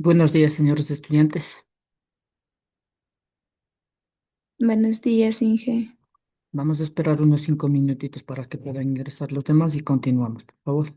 Buenos días, señores estudiantes. Buenos días, Inge. Vamos a esperar unos 5 minutitos para que puedan ingresar los demás y continuamos, por favor.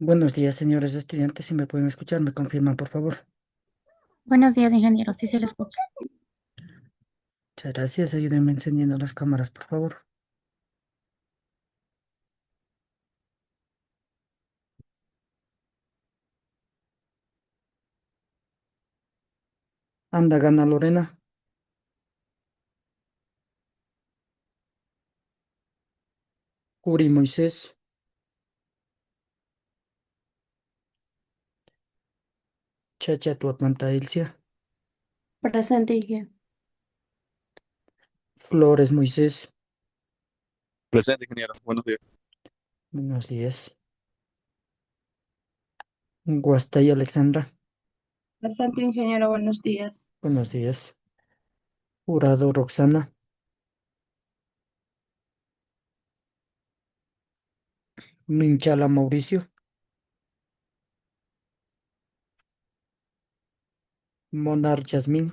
Buenos días, señores estudiantes. Si me pueden escuchar, me confirman, por favor. Buenos días, ingeniero. Sí se le escucha. Muchas gracias. Ayúdenme encendiendo las cámaras, por favor. Anda, gana Lorena. Curi Moisés. Chacha Tuapanta Ilcia. Presente, Inge. Flores Moisés. Presente, ingeniero. Buenos días. Buenos días. Guastay Alexandra. Presente, ingeniero, buenos días. Buenos días. Jurado Roxana. Minchala Mauricio. Monar Yasmín.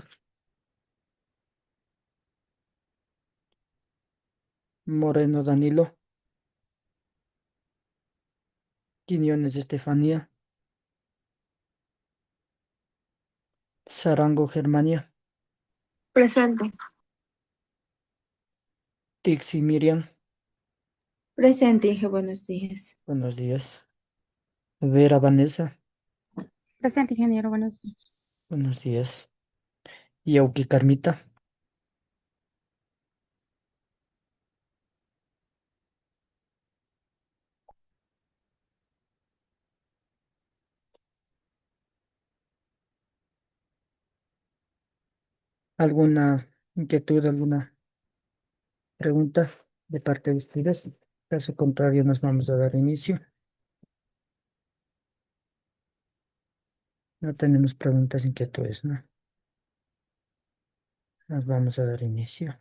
Moreno Danilo. Quiñones Estefanía. Sarango Germania. Presente. Tixi Miriam. Presente, Inge, buenos días. Buenos días. Vera Vanessa. Presente, ingeniero. Buenos días. Buenos días. Yauki Carmita. ¿Alguna inquietud, alguna pregunta de parte de ustedes? Caso contrario, nos vamos a dar inicio. No tenemos preguntas, inquietudes, ¿no? Nos vamos a dar inicio.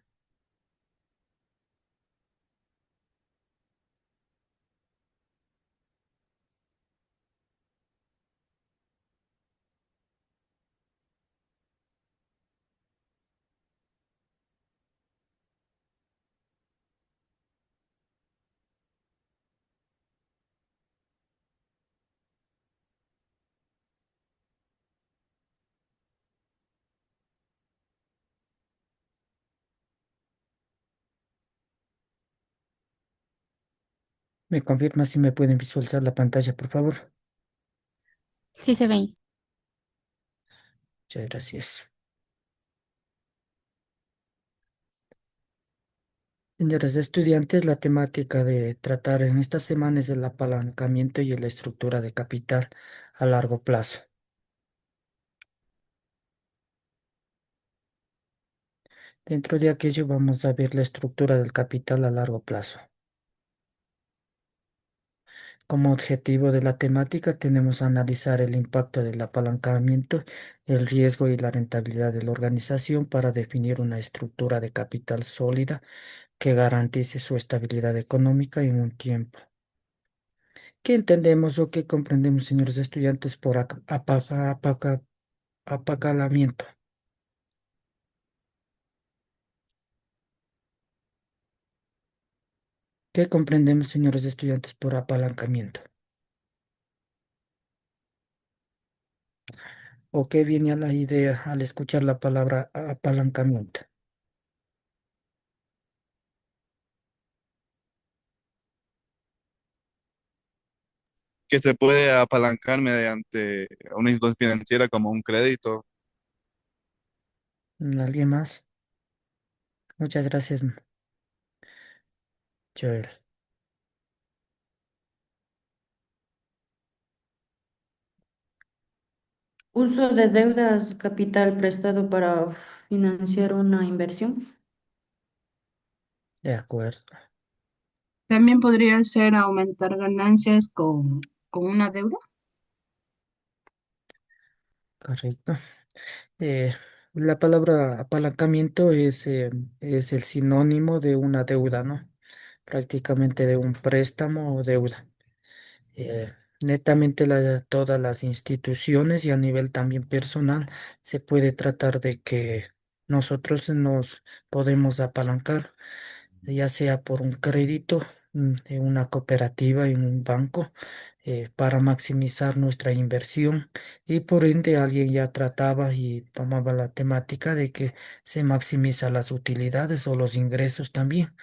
¿Me confirma si me pueden visualizar la pantalla, por favor? Sí se ve. Muchas gracias. Señores estudiantes, la temática de tratar en estas semanas es el apalancamiento y la estructura de capital a largo plazo. Dentro de aquello vamos a ver la estructura del capital a largo plazo. Como objetivo de la temática tenemos analizar el impacto del apalancamiento, el riesgo y la rentabilidad de la organización para definir una estructura de capital sólida que garantice su estabilidad económica en un tiempo. ¿Qué entendemos o qué comprendemos, señores estudiantes, por apacalamiento? ¿Qué comprendemos, señores estudiantes, por apalancamiento? ¿O qué viene a la idea al escuchar la palabra apalancamiento? Que se puede apalancar mediante una institución financiera como un crédito. ¿Alguien más? Muchas gracias, Joel. Uso de deudas, capital prestado para financiar una inversión. De acuerdo, También podría ser aumentar ganancias con una deuda. correcto. Eh, la palabra apalancamiento es el sinónimo de una deuda, ¿no? Prácticamente de un préstamo o deuda. Netamente todas las instituciones y a nivel también personal se puede tratar de que nosotros nos podemos apalancar, ya sea por un crédito en una cooperativa, en un banco, para maximizar nuestra inversión y por ende alguien ya trataba y tomaba la temática de que se maximiza las utilidades o los ingresos también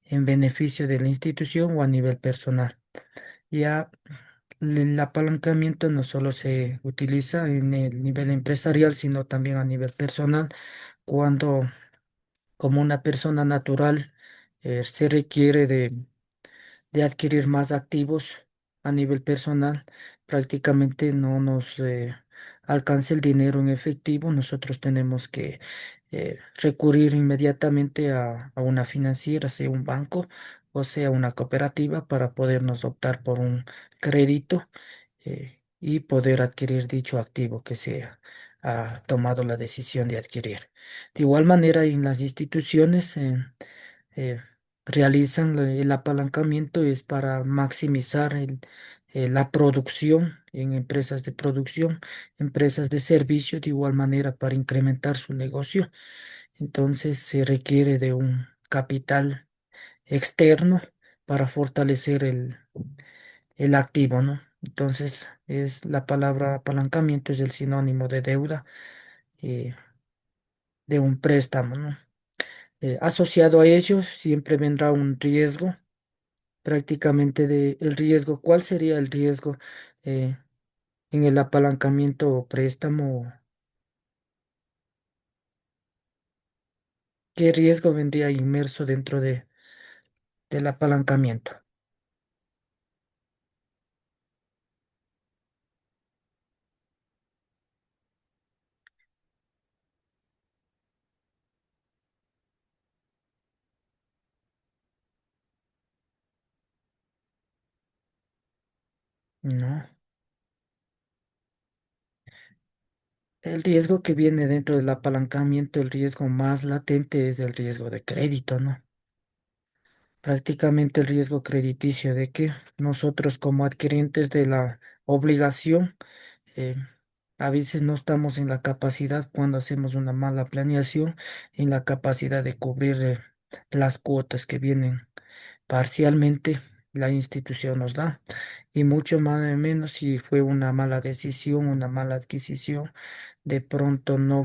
en beneficio de la institución o a nivel personal. Ya el apalancamiento no solo se utiliza en el nivel empresarial, sino también a nivel personal, cuando como una persona natural se requiere de adquirir más activos a nivel personal, prácticamente no nos alcanza el dinero en efectivo, nosotros tenemos que recurrir inmediatamente a una financiera, sea un banco o sea una cooperativa, para podernos optar por un crédito y poder adquirir dicho activo que se ha tomado la decisión de adquirir. De igual manera, en las instituciones, eh, realizan el apalancamiento es para maximizar la producción en empresas de producción, empresas de servicio, de igual manera para incrementar su negocio. Entonces se requiere de un capital externo para fortalecer el activo, ¿no? Entonces es la palabra apalancamiento es el sinónimo de deuda, eh, de un préstamo, ¿no? Asociado a ello siempre vendrá un riesgo prácticamente de el riesgo. ¿Cuál sería el riesgo eh, en el apalancamiento o préstamo? ¿Qué riesgo vendría inmerso dentro del apalancamiento? No. El riesgo que viene dentro del apalancamiento, el riesgo más latente es el riesgo de crédito, ¿no? Prácticamente el riesgo crediticio de que nosotros como adquirientes de la obligación, eh, a veces no estamos en la capacidad, cuando hacemos una mala planeación, en la capacidad de cubrir las cuotas que vienen parcialmente la institución nos da, y mucho más menos si fue una mala decisión, una mala adquisición, de pronto no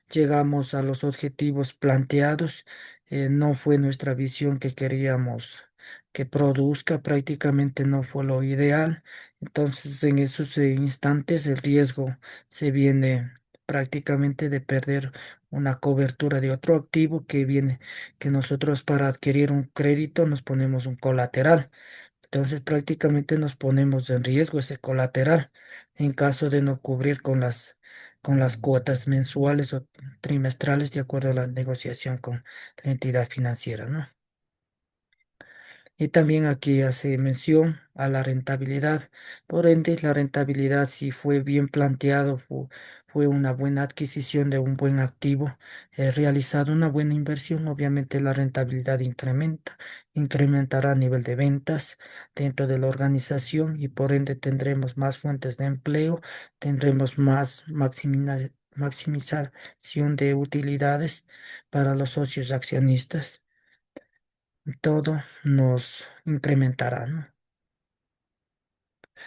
llegamos a los objetivos planteados, no fue nuestra visión que queríamos que produzca, prácticamente no fue lo ideal. Entonces en esos instantes el riesgo se viene prácticamente de perder una cobertura de otro activo que nosotros para adquirir un crédito nos ponemos un colateral. Entonces prácticamente nos ponemos en riesgo ese colateral en caso de no cubrir con las cuotas mensuales o trimestrales de acuerdo a la negociación con la entidad financiera, ¿no? Y también aquí hace mención a la rentabilidad. Por ende, la rentabilidad, si fue bien planteado, fue una buena adquisición de un buen activo, realizado una buena inversión, obviamente la rentabilidad incrementará a nivel de ventas dentro de la organización y por ende tendremos más fuentes de empleo, tendremos más maximización de utilidades para los socios accionistas. Todo nos incrementará, ¿no?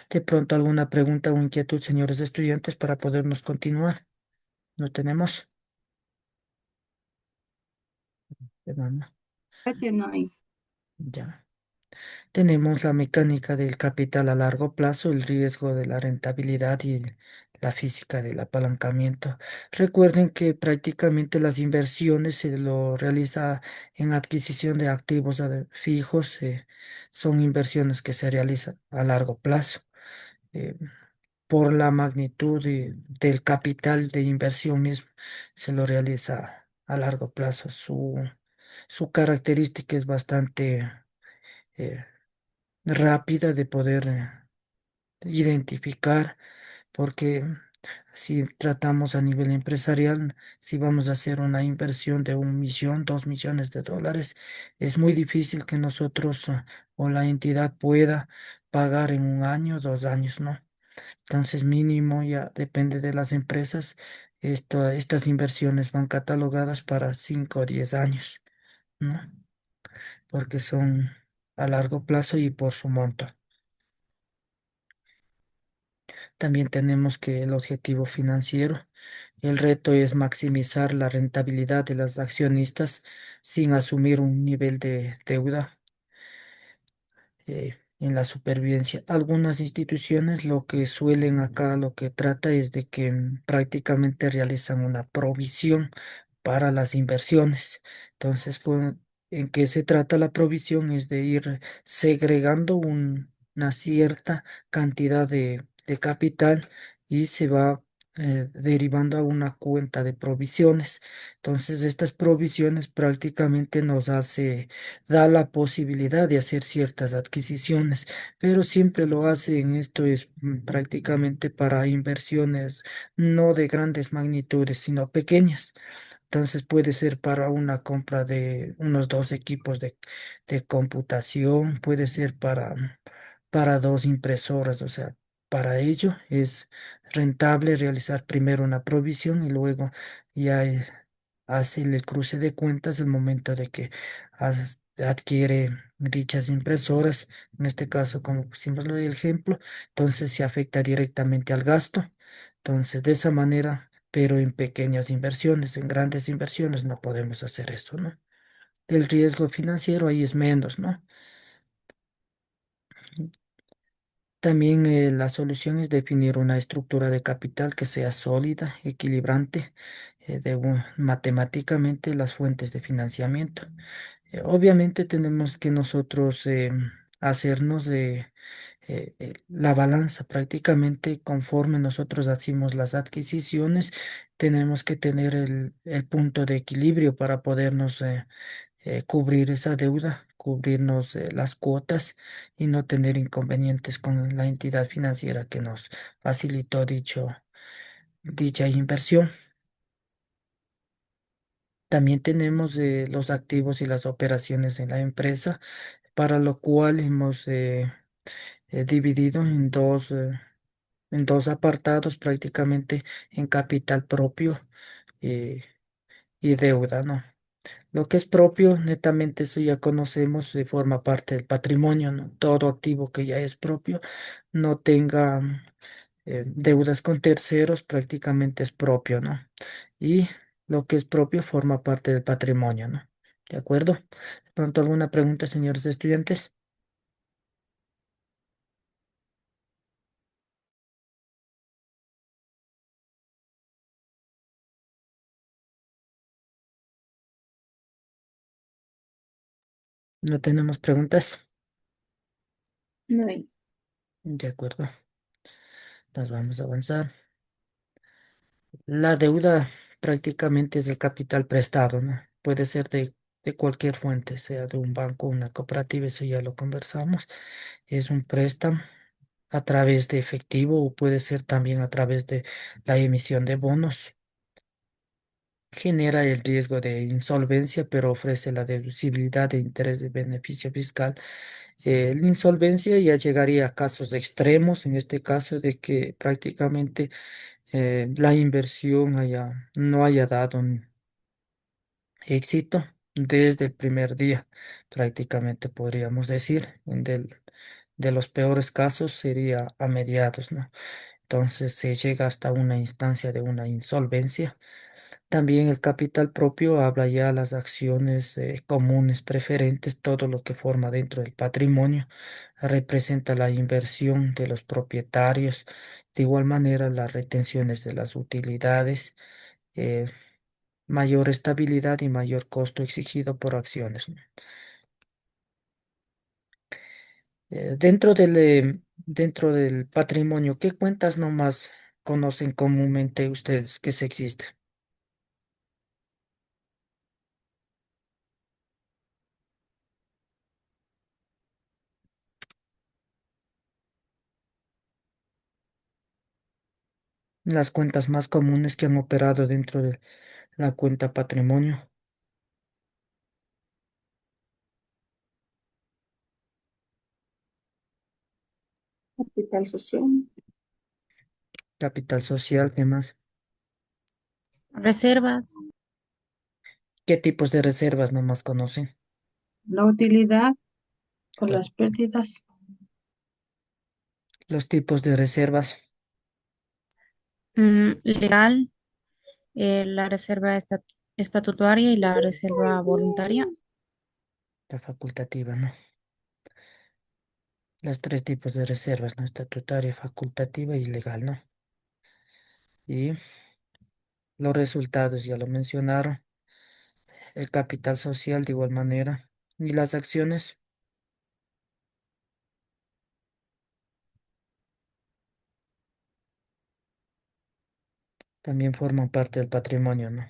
De pronto alguna pregunta o inquietud, señores estudiantes, para podernos continuar. ¿No tenemos? Hermano, Creo que no hay. ya. Tenemos la mecánica del capital a largo plazo, el riesgo de la rentabilidad y la física del apalancamiento. Recuerden que prácticamente las inversiones se lo realiza en adquisición de activos fijos, son inversiones que se realizan a largo plazo. eh, por la magnitud del capital de inversión mismo, se lo realiza a largo plazo. Su característica es bastante eh, rápida de poder identificar, porque si tratamos a nivel empresarial, si vamos a hacer una inversión de 1 millón, 2 millones de dólares, es muy difícil que nosotros o la entidad pueda pagar en 1 año, 2 años, ¿no? Entonces, mínimo ya depende de las empresas. Estas inversiones van catalogadas para 5 o 10 años, ¿no? Porque son a largo plazo y por su monto. También tenemos que el objetivo financiero. El reto es maximizar la rentabilidad de las accionistas sin asumir un nivel de deuda en la supervivencia. Algunas instituciones lo que suelen acá, lo que trata es de que prácticamente realizan una provisión para las inversiones. Entonces, ¿en qué se trata la provisión? Es de ir segregando una cierta cantidad de capital y se va derivando a una cuenta de provisiones. Entonces, estas provisiones prácticamente nos da la posibilidad de hacer ciertas adquisiciones, pero siempre lo hace en esto es prácticamente para inversiones no de grandes magnitudes, sino pequeñas. Entonces puede ser para una compra de unos dos equipos de computación, puede ser para dos impresoras, o sea, para ello es rentable realizar primero una provisión y luego ya hace el cruce de cuentas el momento de que adquiere dichas impresoras. En este caso, como pusimos el ejemplo, entonces se afecta directamente al gasto. Entonces, de esa manera, pero en pequeñas inversiones, en grandes inversiones no podemos hacer eso, ¿no? El riesgo financiero ahí es menos, ¿no? También la solución es definir una estructura de capital que sea sólida, equilibrante, matemáticamente las fuentes de financiamiento. Obviamente tenemos que nosotros hacernos de la balanza prácticamente conforme nosotros hacemos las adquisiciones, tenemos que tener el punto de equilibrio para podernos cubrir esa deuda, cubrirnos las cuotas y no tener inconvenientes con la entidad financiera que nos facilitó dicha inversión. También tenemos los activos y las operaciones en la empresa, para lo cual hemos dividido en dos apartados prácticamente en capital propio eh, y deuda, ¿no? Lo que es propio, netamente eso ya conocemos, forma parte del patrimonio, ¿no? Todo activo que ya es propio, no tenga deudas con terceros, prácticamente es propio, ¿no? Y lo que es propio forma parte del patrimonio, ¿no? ¿De acuerdo? ¿De pronto alguna pregunta, señores estudiantes? ¿No tenemos preguntas? No hay. De acuerdo, las vamos a avanzar. La deuda prácticamente es el capital prestado, ¿no? Puede ser de cualquier fuente, sea de un banco, una cooperativa, eso ya lo conversamos. Es un préstamo a través de efectivo o puede ser también a través de la emisión de bonos. Genera el riesgo de insolvencia, pero ofrece la deducibilidad de interés de beneficio fiscal. La insolvencia ya llegaría a casos extremos, en este caso de que prácticamente la inversión no haya dado un éxito desde el primer día, prácticamente podríamos decir. De los peores casos sería a mediados, ¿no? Entonces se llega hasta una instancia de una insolvencia. También el capital propio habla ya las acciones comunes preferentes, todo lo que forma dentro del patrimonio, representa la inversión de los propietarios, de igual manera las retenciones de las utilidades, eh, mayor estabilidad y mayor costo exigido por acciones, ¿no? Dentro del patrimonio, ¿qué cuentas nomás conocen comúnmente ustedes que se existe? Las cuentas más comunes que han operado dentro de la cuenta patrimonio, Capital social. capital social, ¿qué más? Reservas, ¿Qué tipos de reservas nomás conocen? La utilidad, por Lo- las pérdidas. Los tipos de reservas, Legal, la reserva estatutaria y la reserva voluntaria. la facultativa, ¿no? Los tres tipos de reservas, ¿no? Estatutaria, facultativa y legal, ¿no? Y los resultados, ya lo mencionaron, el capital social de igual manera. Y las acciones también forman parte del patrimonio, ¿no?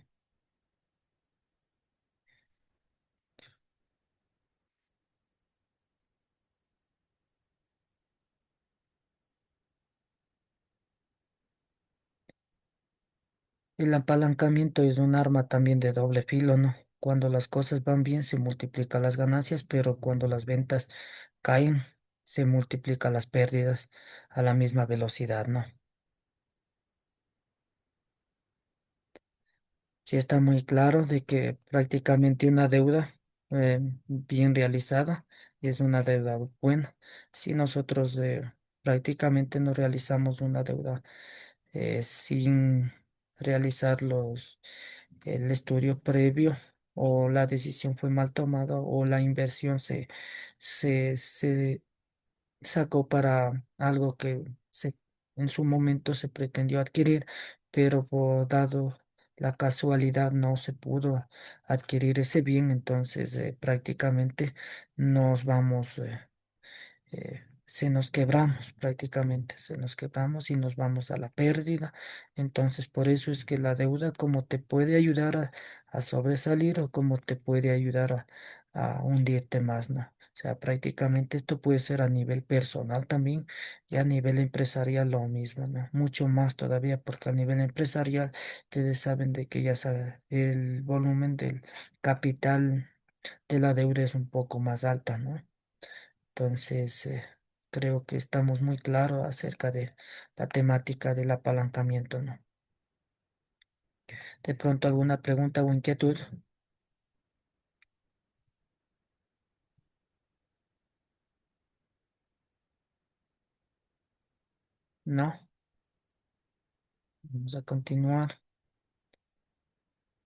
El apalancamiento es un arma también de doble filo, ¿no? Cuando las cosas van bien se multiplican las ganancias, pero cuando las ventas caen se multiplican las pérdidas a la misma velocidad, ¿no? Sí está muy claro de que prácticamente una deuda bien realizada es una deuda buena. Si nosotros prácticamente no realizamos una deuda sin realizar el estudio previo, o la decisión fue mal tomada o la inversión se sacó para algo que en su momento se pretendió adquirir, pero por dado la casualidad no se pudo adquirir ese bien, entonces prácticamente nos vamos, se nos quebramos prácticamente, se nos quebramos y nos vamos a la pérdida. Entonces, por eso es que la deuda como te puede ayudar a sobresalir o como te puede ayudar a hundirte más, ¿no? O sea, prácticamente esto puede ser a nivel personal también y a nivel empresarial lo mismo, ¿no? Mucho más todavía porque a nivel empresarial ustedes saben de que el volumen del capital de la deuda es un poco más alta, ¿no? Entonces, creo que estamos muy claros acerca de la temática del apalancamiento, ¿no? De pronto alguna pregunta o inquietud, ¿no? Vamos a continuar.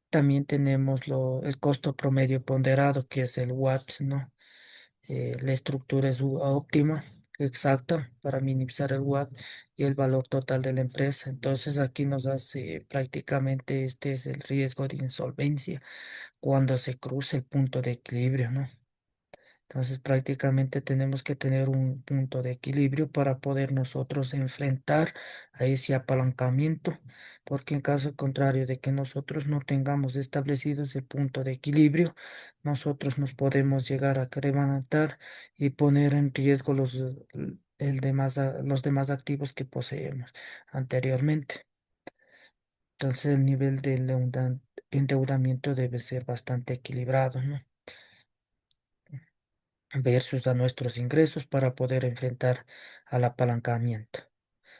También tenemos el costo promedio ponderado, que es el WAPS, ¿no? La estructura es óptima, exacta, para minimizar el WAP y el valor total de la empresa. Entonces aquí nos hace prácticamente este es el riesgo de insolvencia cuando se cruza el punto de equilibrio, ¿no? Entonces prácticamente tenemos que tener un punto de equilibrio para poder nosotros enfrentar a ese apalancamiento, porque en caso contrario de que nosotros no tengamos establecido ese punto de equilibrio, nosotros nos podemos llegar a levantar y poner en riesgo los demás activos que poseemos anteriormente. Entonces el nivel de endeudamiento debe ser bastante equilibrado, ¿no? Versus a nuestros ingresos para poder enfrentar al apalancamiento.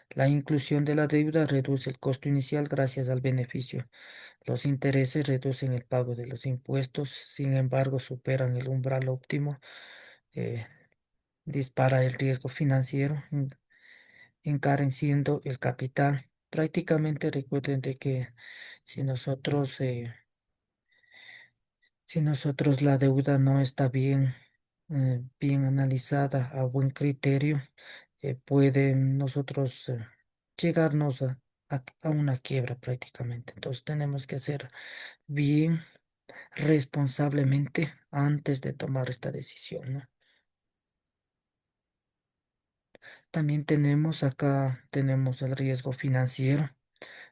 La inclusión de la deuda reduce el costo inicial gracias al beneficio. Los intereses reducen el pago de los impuestos, sin embargo, superan el umbral óptimo, eh, dispara el riesgo financiero, encareciendo el capital. Prácticamente recuerden de que si nosotros si nosotros la deuda no está bien analizada a buen criterio, pueden nosotros llegarnos a una quiebra prácticamente. Entonces tenemos que hacer bien responsablemente antes de tomar esta decisión, ¿no? También tenemos el riesgo financiero.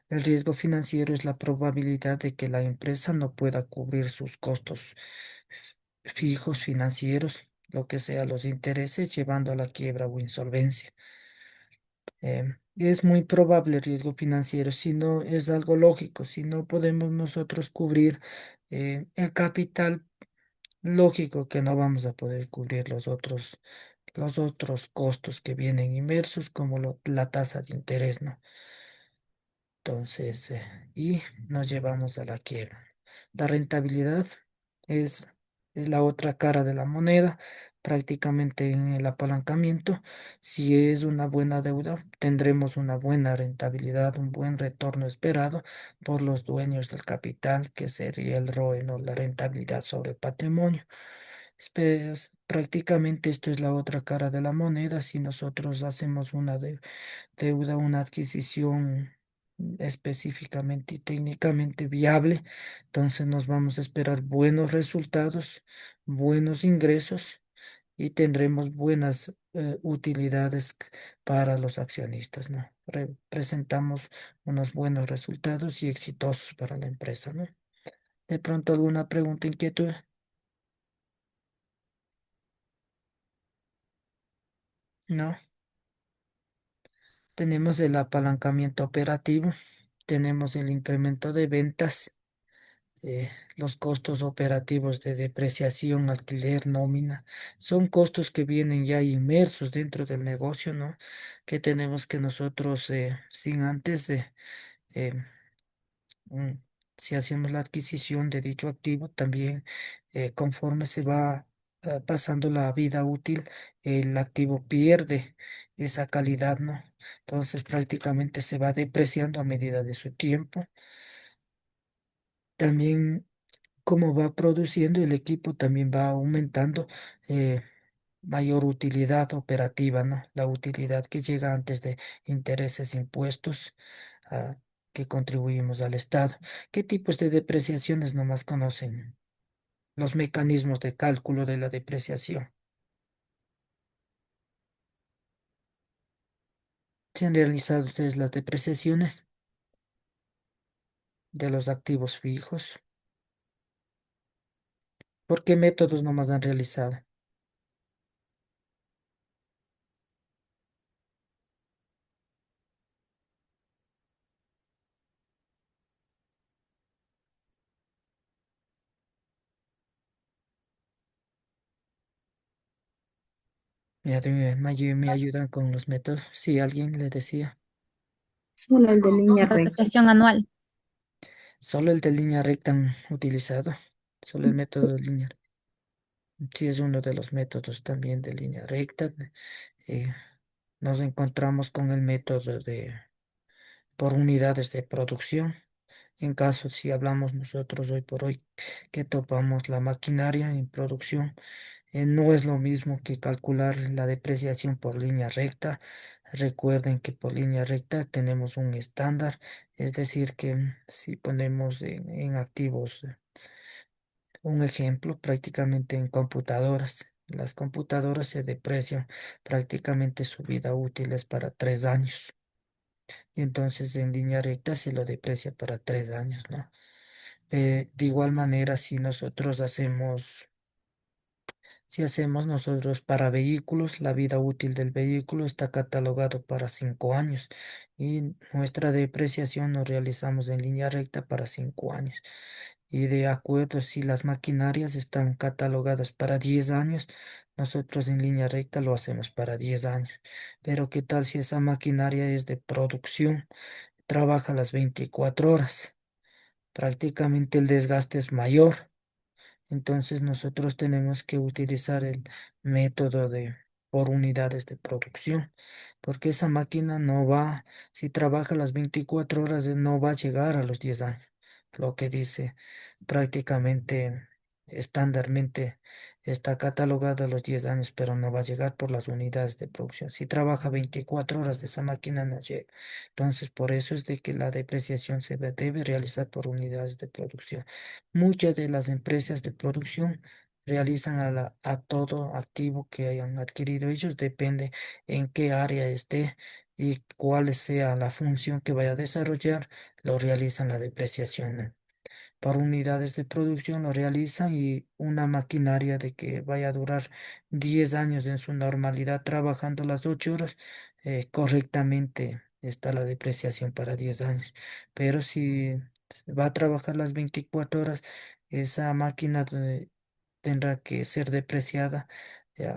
El riesgo financiero es la probabilidad de que la empresa no pueda cubrir sus costos fijos financieros, lo que sea los intereses, llevando a la quiebra o insolvencia. Es muy probable el riesgo financiero, si no es algo lógico, si no podemos nosotros cubrir el capital, lógico que no vamos a poder cubrir los otros costos que vienen inmersos, como la tasa de interés, ¿no? Entonces, y nos llevamos a la quiebra. La rentabilidad es, es la otra cara de la moneda, prácticamente en el apalancamiento. Si es una buena deuda, tendremos una buena rentabilidad, un buen retorno esperado por los dueños del capital, que sería el ROE, ¿no? La rentabilidad sobre el patrimonio. Prácticamente esto es la otra cara de la moneda. Si nosotros hacemos una deuda, una adquisición específicamente y técnicamente viable, entonces nos vamos a esperar buenos resultados, buenos ingresos y tendremos buenas utilidades para los accionistas, ¿no? Presentamos unos buenos resultados y exitosos para la empresa, ¿no? De pronto alguna pregunta, inquietud, ¿no? Tenemos el apalancamiento operativo, tenemos el incremento de ventas, los costos operativos de depreciación, alquiler, nómina, son costos que vienen ya inmersos dentro del negocio, ¿no? Que tenemos que nosotros, sin antes de, eh, mm, si hacemos la adquisición de dicho activo, también conforme se va pasando la vida útil, el activo pierde esa calidad, ¿no? Entonces prácticamente se va depreciando a medida de su tiempo. También como va produciendo el equipo, también va aumentando eh, mayor utilidad operativa, ¿no? La utilidad que llega antes de intereses, impuestos, ah, que contribuimos al Estado. ¿Qué tipos de depreciaciones nomás conocen? Los mecanismos de cálculo de la depreciación. ¿Se han realizado ustedes las depreciaciones de los activos fijos? ¿Por qué métodos nomás han realizado? Me ayudan con los métodos. Si alguien le decía, Solo el de línea recta. Depreciación anual. solo el de línea recta han utilizado, solo el Sí. método de línea. Sí, es uno de los métodos también de línea recta. eh, Nos encontramos con el método de por unidades de producción. En caso, si hablamos nosotros hoy por hoy que topamos la maquinaria en producción, no es lo mismo que calcular la depreciación por línea recta. Recuerden que por línea recta tenemos un estándar, es decir, que si ponemos en activos un ejemplo, prácticamente en computadoras. Las computadoras se deprecian prácticamente su vida útil es para 3 años. Y entonces en línea recta se lo deprecia para 3 años, ¿no? De igual manera, si hacemos nosotros para vehículos, la vida útil del vehículo está catalogado para 5 años y nuestra depreciación nos realizamos en línea recta para 5 años. Y de acuerdo, si las maquinarias están catalogadas para 10 años, nosotros en línea recta lo hacemos para 10 años. Pero ¿qué tal si esa maquinaria es de producción? Trabaja las 24 horas. Prácticamente el desgaste es mayor. Entonces nosotros tenemos que utilizar el método de por unidades de producción, porque esa máquina no va, si trabaja las 24 horas, no va a llegar a los 10 años. Lo que dice prácticamente estándarmente está catalogado a los 10 años, pero no va a llegar por las unidades de producción. Si trabaja 24 horas de esa máquina, no llega. Entonces, por eso es de que la depreciación debe realizar por unidades de producción. Muchas de las empresas de producción realizan a todo activo que hayan adquirido ellos, depende en qué área esté y cuál sea la función que vaya a desarrollar, lo realizan la depreciación, ¿no? Por unidades de producción lo realizan y una maquinaria de que vaya a durar 10 años en su normalidad trabajando las 8 horas, correctamente está la depreciación para 10 años. Pero si va a trabajar las 24 horas, esa máquina tendrá que ser depreciada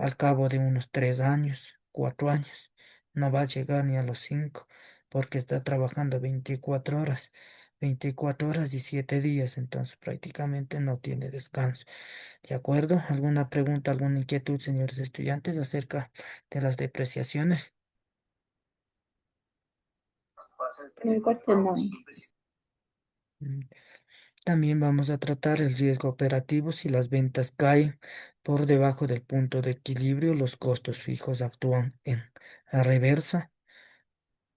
al cabo de unos 3 años, 4 años. No va a llegar ni a los 5 porque está trabajando 24 horas. 24 horas y 7 días, entonces prácticamente no tiene descanso. ¿De acuerdo? ¿Alguna pregunta, alguna inquietud, señores estudiantes, acerca de las depreciaciones? En el corte no. Mm, También vamos a tratar el riesgo operativo si las ventas caen por debajo del punto de equilibrio, los costos fijos actúan en reversa,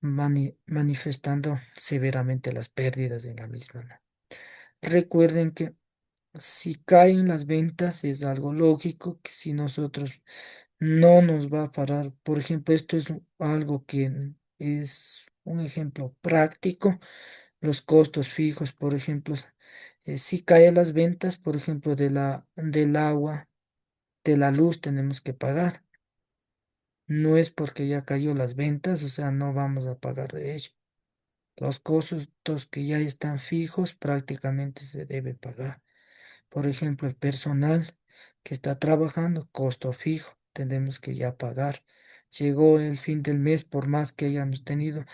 manifestando severamente las pérdidas de la misma, ¿no? Recuerden que si caen las ventas es algo lógico que si nosotros no nos va a parar, por ejemplo, esto es algo que es un ejemplo práctico, los costos fijos, por ejemplo, si caen las ventas, por ejemplo, del agua, de la luz tenemos que pagar. No es porque ya cayó las ventas, o sea, no vamos a pagar de ello. Los costos que ya están fijos prácticamente se debe pagar. Por ejemplo, el personal que está trabajando, costo fijo, tenemos que ya pagar. Llegó el fin del mes, por más que hayamos tenido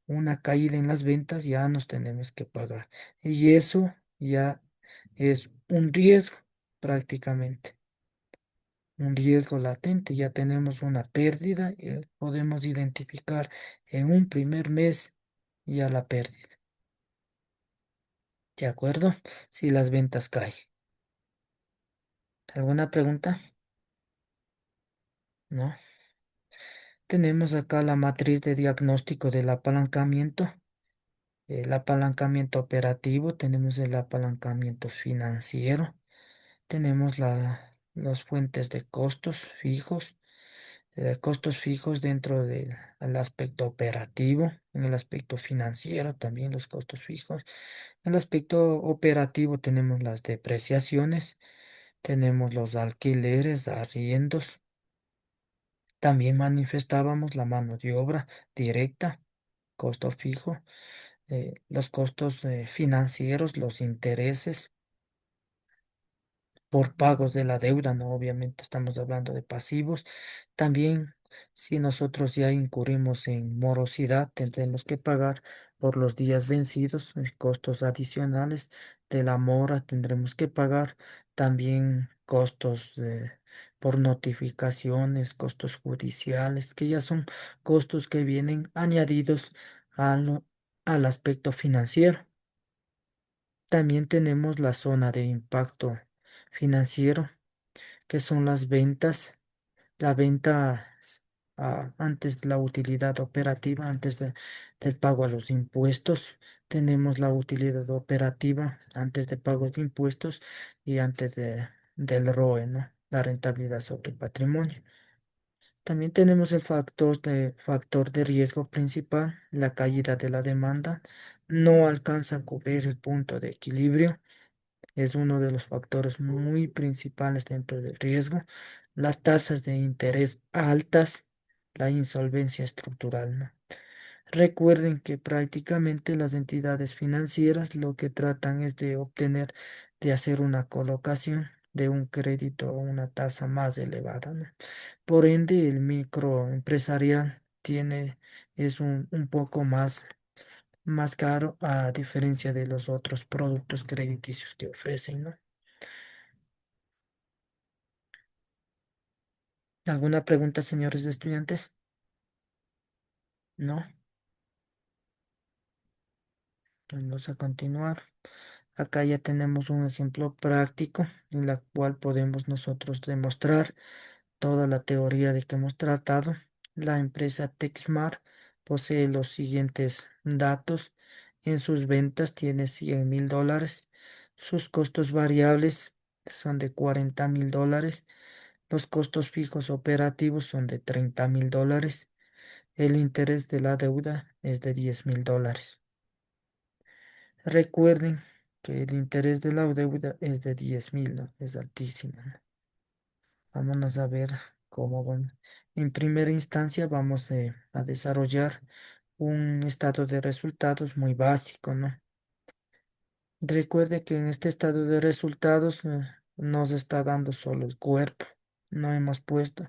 una caída en las ventas, ya nos tenemos que pagar. Y eso ya es un riesgo prácticamente, un riesgo latente. Ya tenemos una pérdida, podemos identificar en un primer mes ya la pérdida. ¿De acuerdo? Si las ventas caen. ¿Alguna pregunta? ¿No? Tenemos acá la matriz de diagnóstico del apalancamiento, el apalancamiento operativo, tenemos el apalancamiento financiero, tenemos las fuentes de costos fijos dentro del el aspecto operativo, en el aspecto financiero también los costos fijos. En el aspecto operativo tenemos las depreciaciones, tenemos los alquileres, arriendos. También manifestábamos la mano de obra directa, costo fijo, los costos financieros, los intereses por pagos de la deuda, ¿no? Obviamente estamos hablando de pasivos. También, si nosotros ya incurrimos en morosidad, tendremos que pagar por los días vencidos, costos adicionales de la mora, tendremos que pagar también costos por notificaciones, costos judiciales, que ya son costos que vienen añadidos al, al aspecto financiero. También tenemos la zona de impacto financiero, que son las ventas, la venta antes de la utilidad operativa, del pago a los impuestos. Tenemos la utilidad operativa antes de pago de impuestos y del ROE, ¿no? La rentabilidad sobre el patrimonio. También tenemos el factor de riesgo principal, la caída de la demanda. No alcanza a cubrir el punto de equilibrio, es uno de los factores muy principales dentro del riesgo. Las tasas de interés altas, la insolvencia estructural, ¿no? Recuerden que prácticamente las entidades financieras lo que tratan es de hacer una colocación de un crédito a una tasa más elevada, ¿no? Por ende, el microempresarial es un poco más caro a diferencia de los otros productos crediticios que ofrecen, ¿no? ¿Alguna pregunta, señores estudiantes? ¿No? Vamos a continuar. Acá ya tenemos un ejemplo práctico en la cual podemos nosotros demostrar toda la teoría de que hemos tratado. La empresa Texmar posee los siguientes datos. En sus ventas tiene $100,000. Sus costos variables son de $40,000. Los costos fijos operativos son de $30,000. El interés de la deuda es de $10,000. Recuerden que el interés de la deuda es de 10,000, ¿no? Es altísimo, ¿no? Vámonos a ver cómo van. En primera instancia vamos a desarrollar un estado de resultados muy básico, ¿no? Recuerde que en este estado de resultados nos está dando solo el cuerpo. No hemos puesto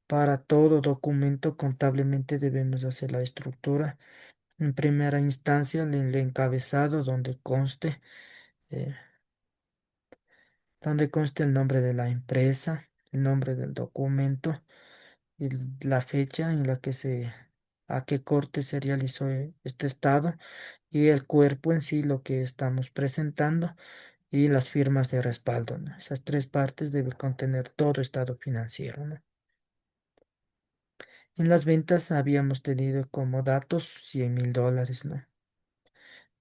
para todo documento contablemente debemos hacer la estructura. En primera instancia, el encabezado eh, donde conste el nombre de la empresa, el nombre del documento y la fecha en la que a qué corte se realizó este estado y el cuerpo en sí, lo que estamos presentando y las firmas de respaldo, ¿no? Esas tres partes deben contener todo estado financiero, ¿no? En las ventas habíamos tenido como datos $100.000, ¿no?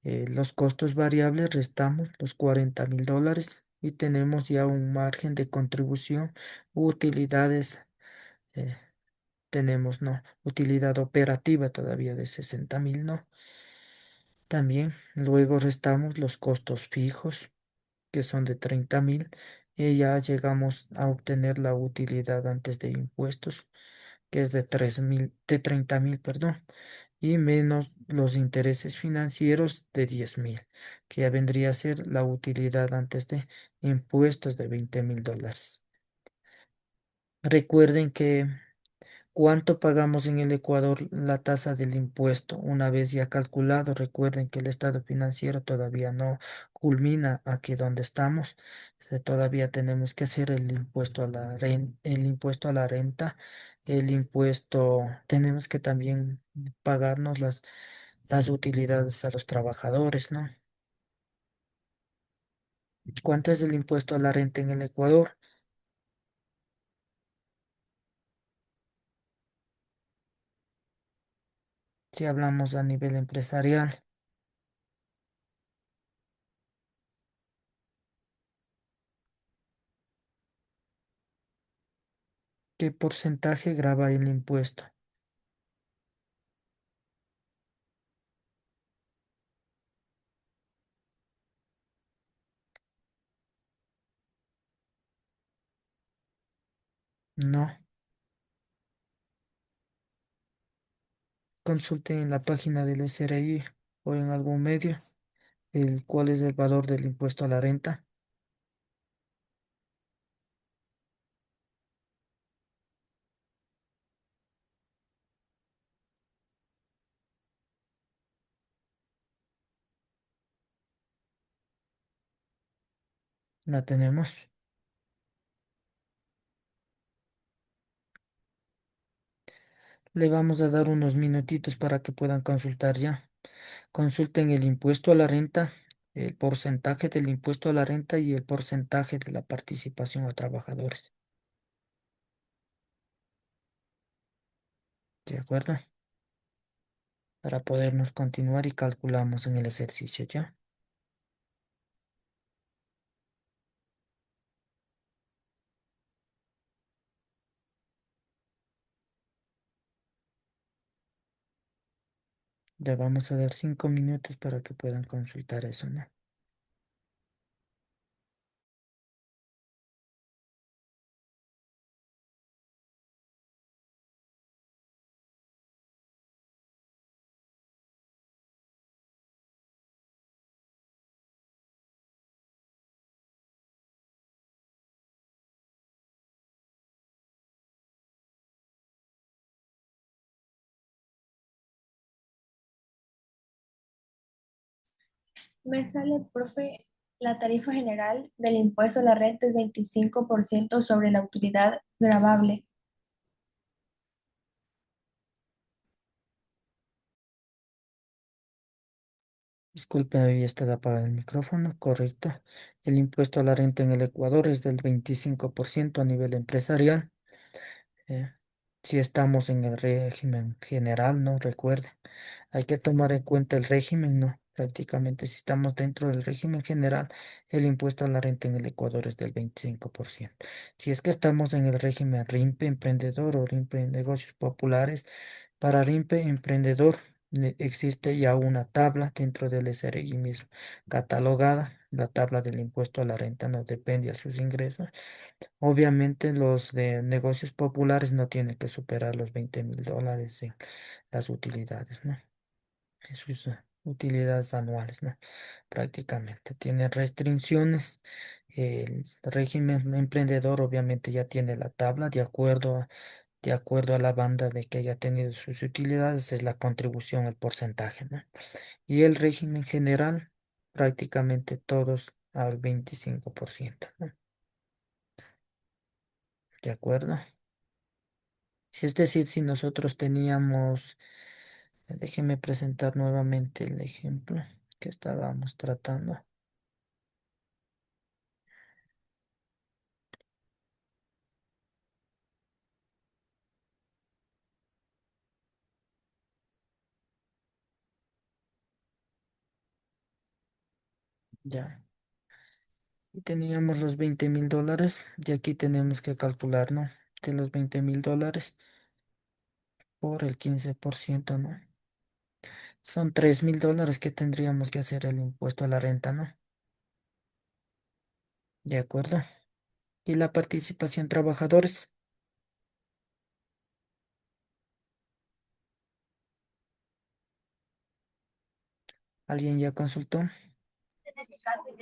Los costos variables restamos los $40.000 y tenemos ya un margen de contribución, utilidades, eh, tenemos, ¿no? Utilidad operativa todavía de 60.000, ¿no? También luego restamos los costos fijos, que son de 30.000, y ya llegamos a obtener la utilidad antes de impuestos, que es de 30.000, perdón, y menos los intereses financieros de 10.000, que ya vendría a ser la utilidad antes de impuestos de $20.000. Recuerden que ¿cuánto pagamos en el Ecuador la tasa del impuesto? Una vez ya calculado, recuerden que el estado financiero todavía no culmina aquí donde estamos. Todavía tenemos que hacer el impuesto a el impuesto a la renta, el impuesto, tenemos que también pagarnos las utilidades a los trabajadores, ¿no? ¿Cuánto es el impuesto a la renta en el Ecuador? Si hablamos a nivel empresarial, ¿qué porcentaje grava el impuesto? No. Consulten en la página del SRI o en algún medio cuál es el valor del impuesto a la renta. La tenemos. Le vamos a dar unos minutitos para que puedan consultar ya. Consulten el impuesto a la renta, el porcentaje del impuesto a la renta y el porcentaje de la participación a trabajadores. ¿De acuerdo? Para podernos continuar y calculamos en el ejercicio ya. Le vamos a dar 5 minutos para que puedan consultar eso, ¿no? Me sale, profe, la tarifa general del impuesto a la renta es 25% sobre la utilidad gravable. Disculpe, había estado apagado el micrófono, correcto. El impuesto a la renta en el Ecuador es del 25% a nivel empresarial. eh, si estamos en el régimen general, ¿no? Recuerden, hay que tomar en cuenta el régimen, ¿no? Prácticamente, si estamos dentro del régimen general, el impuesto a la renta en el Ecuador es del 25%. Si es que estamos en el régimen RIMPE emprendedor o RIMPE negocios populares, para RIMPE emprendedor existe ya una tabla dentro del SRI mismo, catalogada. La tabla del impuesto a la renta no depende a sus ingresos. Obviamente los de negocios populares no tienen que superar los $20.000 en las utilidades, ¿no? En sus utilidades anuales, ¿no? Prácticamente tiene restricciones. El régimen emprendedor obviamente ya tiene la tabla de acuerdo de acuerdo a la banda de que haya tenido sus utilidades, es la contribución, el porcentaje, ¿no? Y el régimen general, prácticamente todos al 25%, ¿no? ¿De acuerdo? Es decir, si nosotros teníamos, déjenme presentar nuevamente el ejemplo que estábamos tratando. Ya. Y teníamos los $20,000 y aquí tenemos que calcular, ¿no? De los $20,000 por el 15%, ¿no? Son $3,000 que tendríamos que hacer el impuesto a la renta, ¿no? ¿De acuerdo? Y la participación trabajadores. ¿Alguien ya consultó?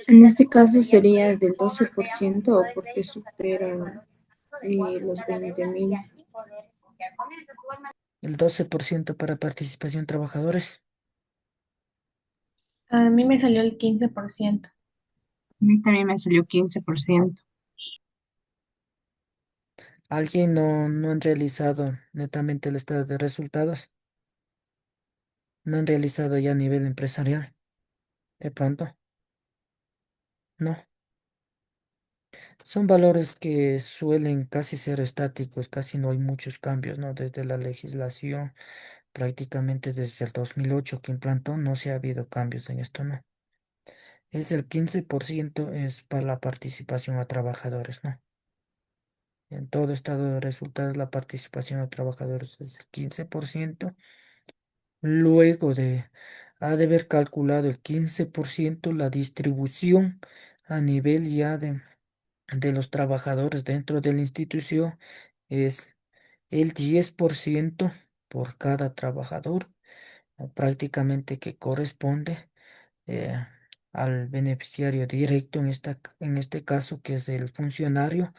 En este caso sería del 12% o porque supera los 20.000. El 12% para participación trabajadores. A mí me salió el 15%. A mí también me salió 15%. ¿Alguien no han realizado netamente el estado de resultados? ¿No han realizado ya a nivel empresarial? De pronto, no. Son valores que suelen casi ser estáticos, casi no hay muchos cambios, ¿no? Desde la legislación, prácticamente desde el 2008 que implantó, no se ha habido cambios en esto, ¿no? Es el 15% es para la participación a trabajadores, ¿no? En todo estado de resultados, la participación a trabajadores es el 15%. Luego ha de haber calculado el 15% la distribución a nivel ya de los trabajadores dentro de la institución es el 10% por cada trabajador, o prácticamente que corresponde eh, al beneficiario directo en este caso, que es el funcionario,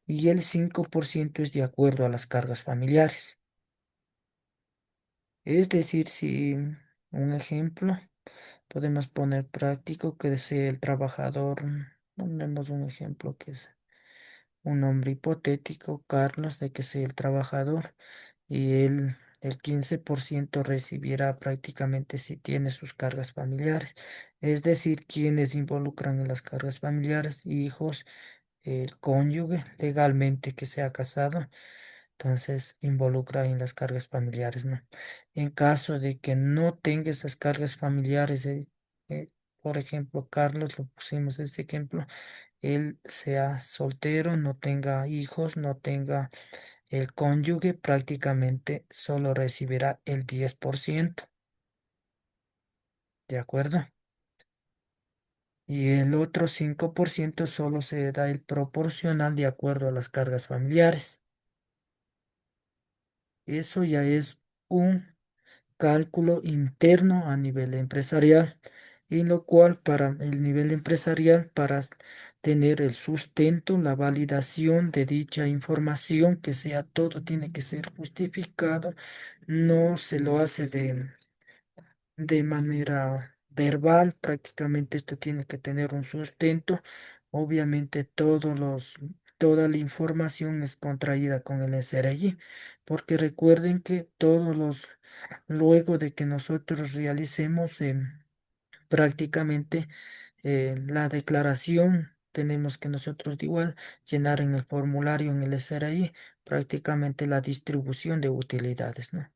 y el 5% es de acuerdo a las cargas familiares. Es decir, si un ejemplo podemos poner práctico que desee el trabajador, ponemos un ejemplo que es un nombre hipotético, Carlos, de que sea el trabajador y él el 15% recibirá prácticamente si tiene sus cargas familiares. Es decir, quienes involucran en las cargas familiares, hijos, el cónyuge legalmente que sea casado, entonces involucra en las cargas familiares, ¿no? En caso de que no tenga esas cargas familiares, por ejemplo, Carlos, lo pusimos ese ejemplo, él sea soltero, no tenga hijos, no tenga el cónyuge, prácticamente solo recibirá el 10%, ¿de acuerdo? Y el otro 5% solo se da el proporcional de acuerdo a las cargas familiares. Eso ya es un cálculo interno a nivel empresarial, en lo cual para el nivel empresarial, para tener el sustento, la validación de dicha información, que sea todo, tiene que ser justificado, no se lo hace de manera verbal, prácticamente esto tiene que tener un sustento. Obviamente toda la información es contraída con el SRI, porque recuerden que luego de que nosotros realicemos prácticamente la declaración, tenemos que nosotros de igual llenar en el formulario en el SRI prácticamente la distribución de utilidades, ¿no?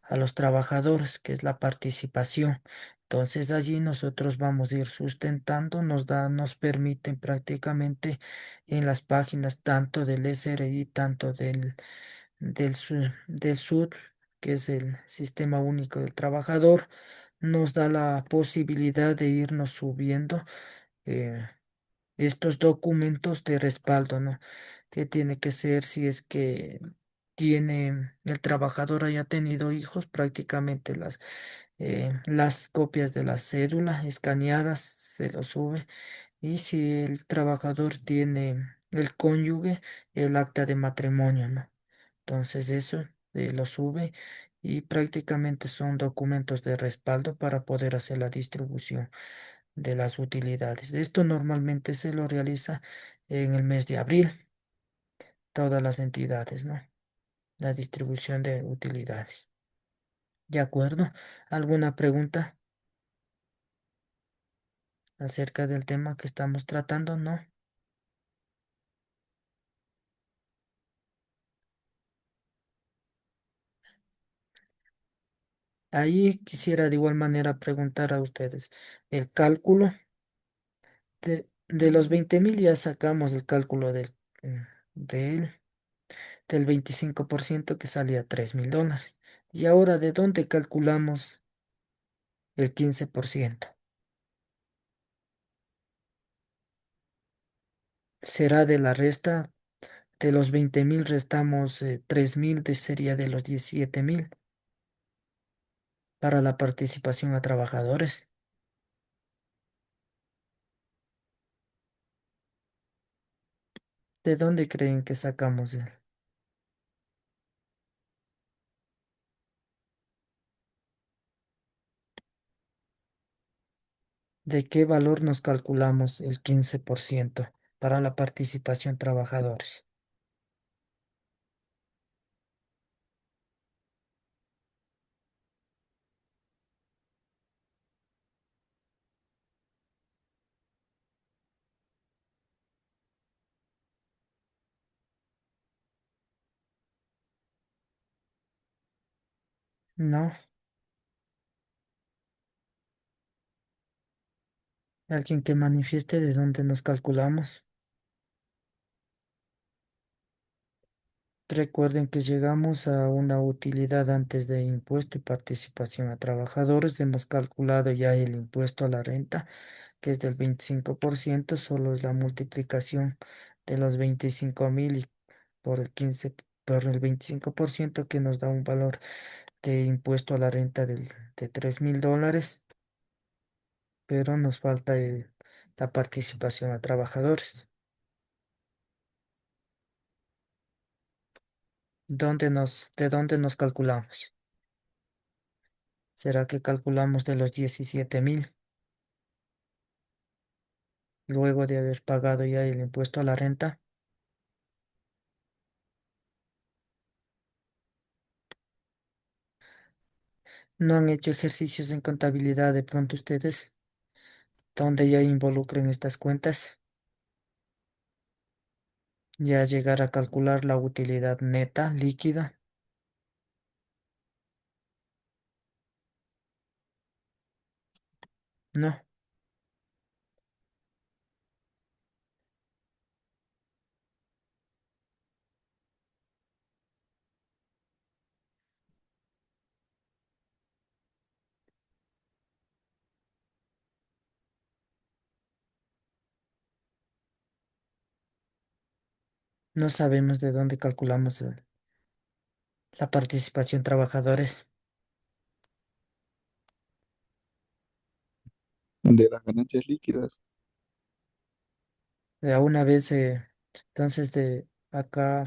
A los trabajadores, que es la participación. Entonces allí nosotros vamos a ir sustentando, nos permiten prácticamente en las páginas tanto del SRI, tanto del SUD, que es el Sistema Único del Trabajador, nos da la posibilidad de irnos subiendo eh, estos documentos de respaldo, ¿no? Que tiene que ser si es que el trabajador haya tenido hijos, prácticamente las copias de la cédula escaneadas se lo sube. Y si el trabajador tiene el cónyuge, el acta de matrimonio, ¿no? Entonces eso lo sube y prácticamente son documentos de respaldo para poder hacer la distribución de las utilidades. Esto normalmente se lo realiza en el mes de abril, todas las entidades, ¿no? La distribución de utilidades. ¿De acuerdo? ¿Alguna pregunta acerca del tema que estamos tratando? ¿No? Ahí quisiera de igual manera preguntar a ustedes, el cálculo de los 20.000 ya sacamos el cálculo mm, del, del 25% que salía $3.000. Y ahora, ¿de dónde calculamos el 15%? ¿Será de la resta? De los 20.000 restamos 3.000, sería de los 17.000 para la participación a trabajadores. ¿De dónde creen que sacamos de qué valor nos calculamos el 15% para la participación trabajadores? No, alguien que manifieste de dónde nos calculamos. Recuerden que llegamos a una utilidad antes de impuesto y participación a trabajadores. Hemos calculado ya el impuesto a la renta, que es del 25%, solo es la multiplicación de los 25.000 y por el 15, por el 25% que nos da un valor de impuesto a la renta de $3.000, pero nos falta la participación a trabajadores. ¿De dónde nos calculamos? ¿Será que calculamos de los 17.000 luego de haber pagado ya el impuesto a la renta? ¿No han hecho ejercicios en contabilidad de pronto ustedes donde ya involucren estas cuentas? Ya llegar a calcular la utilidad neta líquida. No, no sabemos de dónde calculamos la participación trabajadores. De las ganancias líquidas. De a una vez, entonces de acá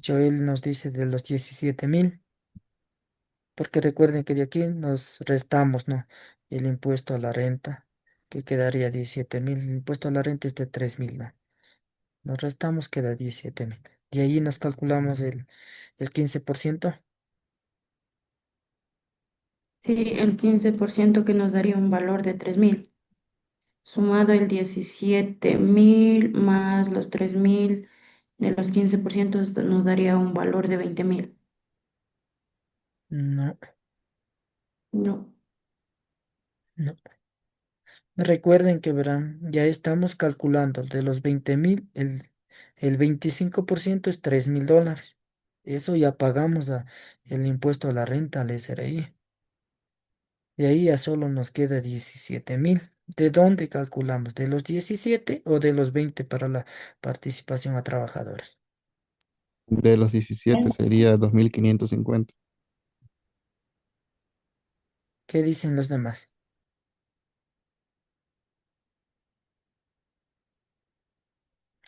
Joel nos dice de los 17.000, porque recuerden que de aquí nos restamos, ¿no? El impuesto a la renta, que quedaría 17.000. El impuesto a la renta es de 3.000, ¿no? Nos restamos, queda 17.000. Y ahí nos calculamos el 15%. Sí, el 15% que nos daría un valor de 3.000. Sumado el 17.000 más los 3.000 de los 15% nos daría un valor de 20.000. No, No. no. Recuerden que verán, ya estamos calculando de los 20.000, el 25% es $3.000. Eso ya pagamos el impuesto a la renta al SRI. De ahí ya solo nos queda 17.000. ¿De dónde calculamos? ¿De los 17 o de los 20 para la participación a trabajadores? De los 17 sería 2.550. ¿Qué dicen los demás?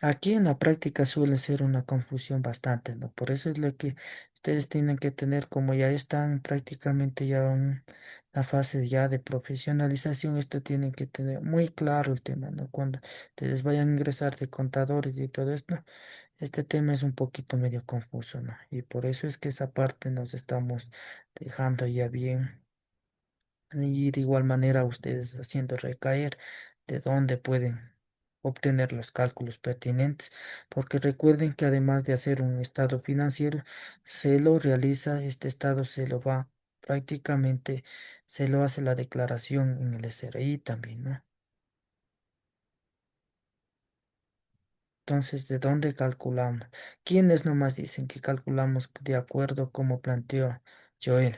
Aquí en la práctica suele ser una confusión bastante, ¿no? Por eso es lo que ustedes tienen que tener, como ya están prácticamente ya en la fase ya de profesionalización, esto tienen que tener muy claro el tema, ¿no? Cuando ustedes vayan a ingresar de contadores y todo esto, este tema es un poquito medio confuso, ¿no? Y por eso es que esa parte nos estamos dejando ya bien. Y de igual manera ustedes haciendo recaer de dónde pueden obtener los cálculos pertinentes, porque recuerden que además de hacer un estado financiero, se lo realiza, este estado se lo va prácticamente, se lo hace la declaración en el SRI también, ¿no? Entonces, ¿de dónde calculamos? ¿Quiénes nomás dicen que calculamos de acuerdo como planteó Joel?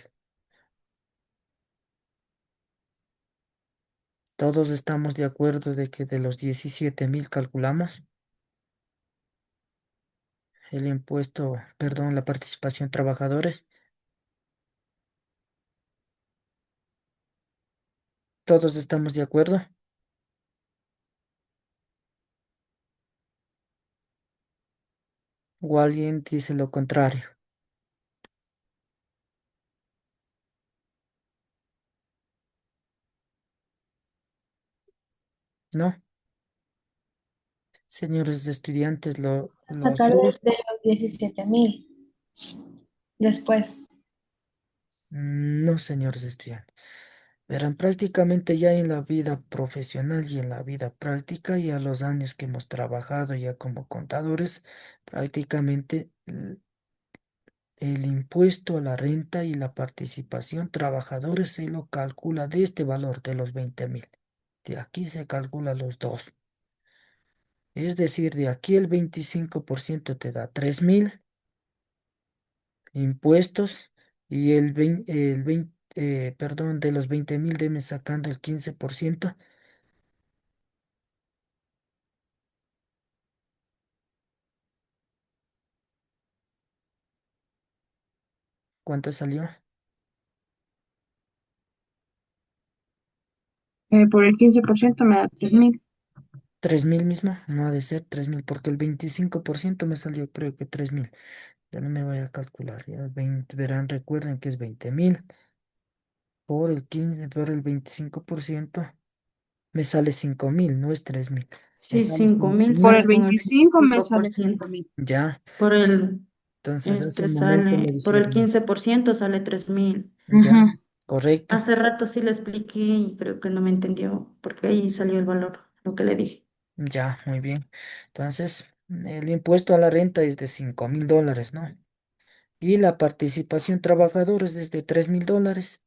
Todos estamos de acuerdo de que de los 17.000 calculamos el impuesto, perdón, la participación trabajadores. Todos estamos de acuerdo. O alguien dice lo contrario, ¿no? Señores estudiantes, los Sacar dos, de los 17.000 después. no, señores estudiantes. Verán, prácticamente ya en la vida profesional y en la vida práctica, y a los años que hemos trabajado ya como contadores, prácticamente el impuesto a la renta y la participación trabajadores se lo calcula de este valor de los 20.000. De aquí se calcula los dos. Es decir, de aquí el 25% te da 3.000 impuestos y perdón, de los 20.000 deme sacando el 15%. ¿Cuánto salió? Por el 15% me da 3.000. 3.000 mismo, no ha de ser 3.000 porque el 25% me salió creo que 3.000. Ya no me voy a calcular, ya verán, recuerden que es 20.000 por el 15, por el 25%, me sale 5.000, no es 3.000, me Sí, sale cinco cinco mil Por mil el sale con el 25 me veinticinco por sale ciento 5.000. Ya, Por el, entonces hace este un momento me sale, por el dijeron, 15% sale 3.000. ya, correcto, Hace rato sí le expliqué y creo que no me entendió porque ahí salió el valor, lo que le dije. ya, muy bien. Entonces, el impuesto a la renta es de $5.000, ¿no? Y la participación trabajadores es de $3.000.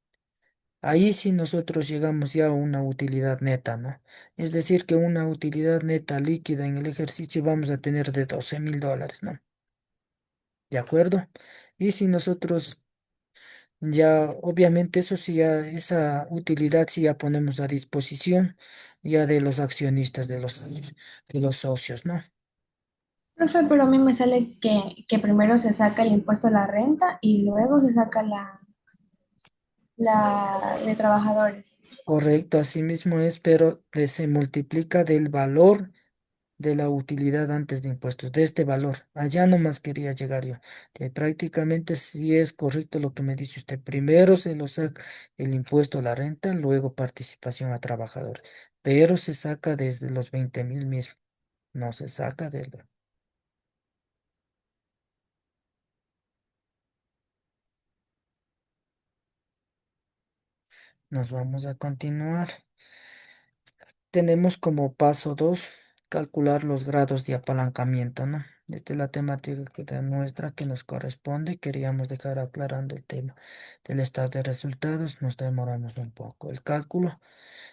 Ahí sí nosotros llegamos ya a una utilidad neta, ¿no? Es decir, que una utilidad neta líquida en el ejercicio vamos a tener de $12.000, ¿no? ¿De acuerdo? Y si nosotros ya, obviamente eso sí, ya, esa utilidad sí ya ponemos a disposición ya de los accionistas, de los socios, ¿no? Profe, pero a mí me sale que primero se saca el impuesto a la renta y luego se saca la de trabajadores. Correcto, así mismo es, pero se multiplica del valor de la utilidad antes de impuestos, de este valor. Allá nomás quería llegar yo. Que prácticamente sí es correcto lo que me dice usted. Primero se lo saca el impuesto a la renta, luego participación a trabajadores. Pero se saca desde los 20.000 mismo. No se saca de lo. Nos vamos a continuar. Tenemos como paso 2 calcular los grados de apalancamiento, ¿no? Esta es la temática nuestra que nos corresponde. Queríamos dejar aclarando el tema del estado de resultados. Nos demoramos un poco. El cálculo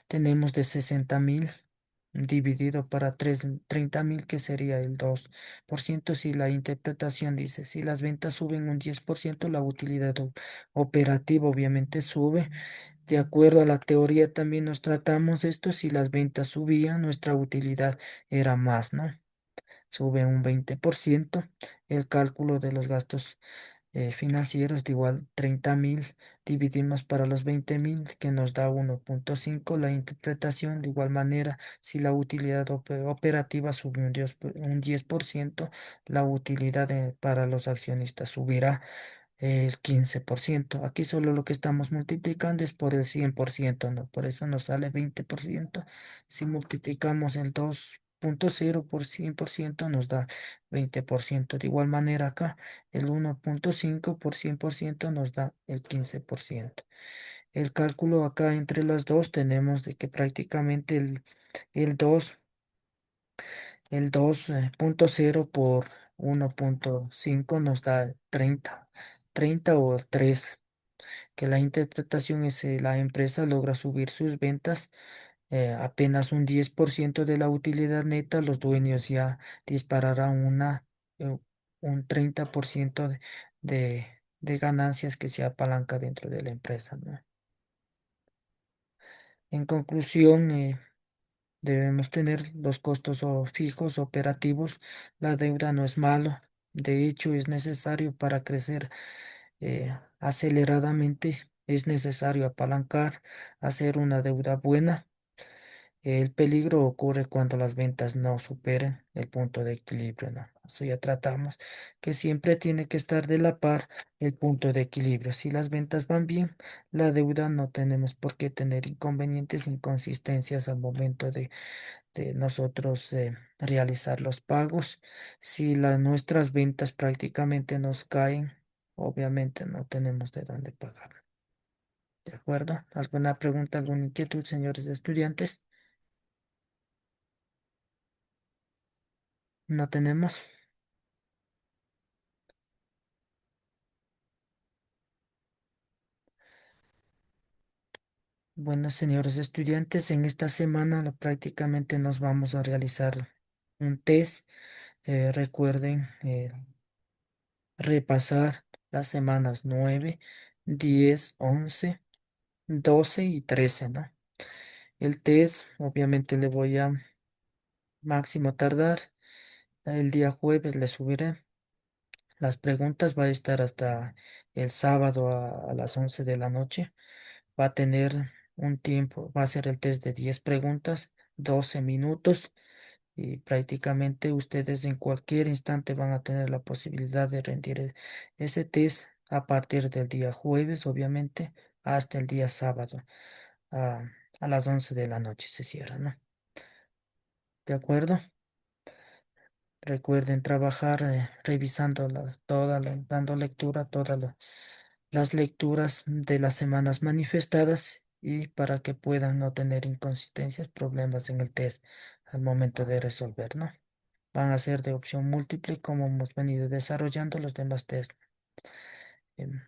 tenemos de 60.000 dividido para 30.000, que sería el 2%. Si la interpretación dice, si las ventas suben un 10%, la utilidad operativa obviamente sube. De acuerdo a la teoría también nos tratamos esto, si las ventas subían, nuestra utilidad era más, ¿no? Sube un 20%. El cálculo de los gastos financieros de igual 30.000, dividimos para los 20.000 que nos da 1,5. La interpretación de igual manera, si la utilidad operativa sube un 10%, la utilidad para los accionistas subirá el 15%. Aquí solo lo que estamos multiplicando es por el 100%, ¿no? Por eso nos sale 20%. Si multiplicamos el 2,0 por 100% nos da 20%. De igual manera acá, el 1,5 por 100% nos da el 15%. El cálculo acá entre las dos tenemos de que prácticamente el 2 el 2,0 por 1,5 nos da 30 o 3, que la interpretación es la empresa logra subir sus ventas apenas un 10% de la utilidad neta, los dueños ya dispararán eh, un 30% de ganancias que se apalanca dentro de la empresa, ¿no? En conclusión, debemos tener los costos fijos operativos. La deuda no es malo. De hecho, es necesario para crecer aceleradamente. Es necesario apalancar, hacer una deuda buena. El peligro ocurre cuando las ventas no superen el punto de equilibrio, ¿no? Eso ya tratamos, que siempre tiene que estar de la par el punto de equilibrio. Si las ventas van bien, la deuda no tenemos por qué tener inconvenientes, inconsistencias al momento de nosotros realizar los pagos. Si nuestras ventas prácticamente nos caen, obviamente no tenemos de dónde pagar. ¿De acuerdo? ¿Alguna pregunta, alguna inquietud, señores estudiantes? No tenemos. Bueno, señores estudiantes, en esta semana prácticamente nos vamos a realizar un test. Recuerden repasar las semanas 9, 10, 11, 12 y 13, ¿no? El test, obviamente le voy a máximo tardar. El día jueves le subiré. Las preguntas va a estar hasta el sábado a las 11 de la noche. Va a tener un tiempo, va a ser el test de 10 preguntas, 12 minutos y prácticamente ustedes en cualquier instante van a tener la posibilidad de rendir ese test a partir del día jueves, obviamente, hasta el día sábado. A, a las 11 de la noche se cierra, ¿no? ¿De acuerdo? Recuerden trabajar revisando dando lectura a todas las lecturas de las semanas manifestadas y para que puedan no tener inconsistencias, problemas en el test al momento de resolver, ¿no? Van a ser de opción múltiple como hemos venido desarrollando los demás test. Em,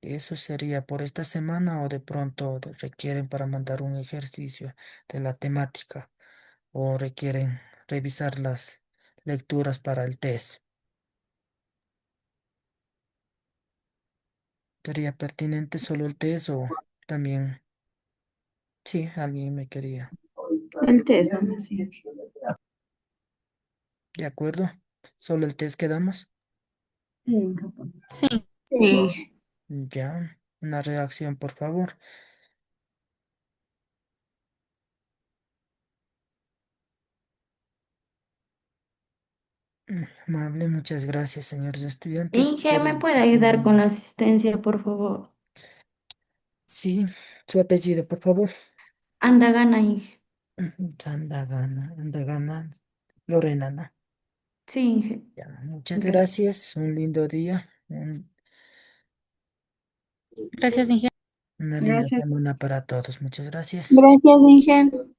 Eso sería por esta semana o de pronto requieren para mandar un ejercicio de la temática o requieren revisar las lecturas para el test. ¿Sería pertinente solo el test o también? Sí, alguien me quería. El test, ¿no? Sí. ¿De acuerdo? ¿Solo el test quedamos? Sí, Sí. Ya. Una reacción, por favor. Amable, muchas gracias, señores estudiantes, Inge, por ¿me el... puede ayudar con la asistencia, por favor? Sí, su apellido, por favor. Anda, gana, Inge. Anda gana, Lorena, ¿no? Sí, Inge. Ya, muchas Gracias. gracias, un lindo día, gracias, ingeniero. una linda Gracias. semana para todos, muchas gracias. Gracias, Inge.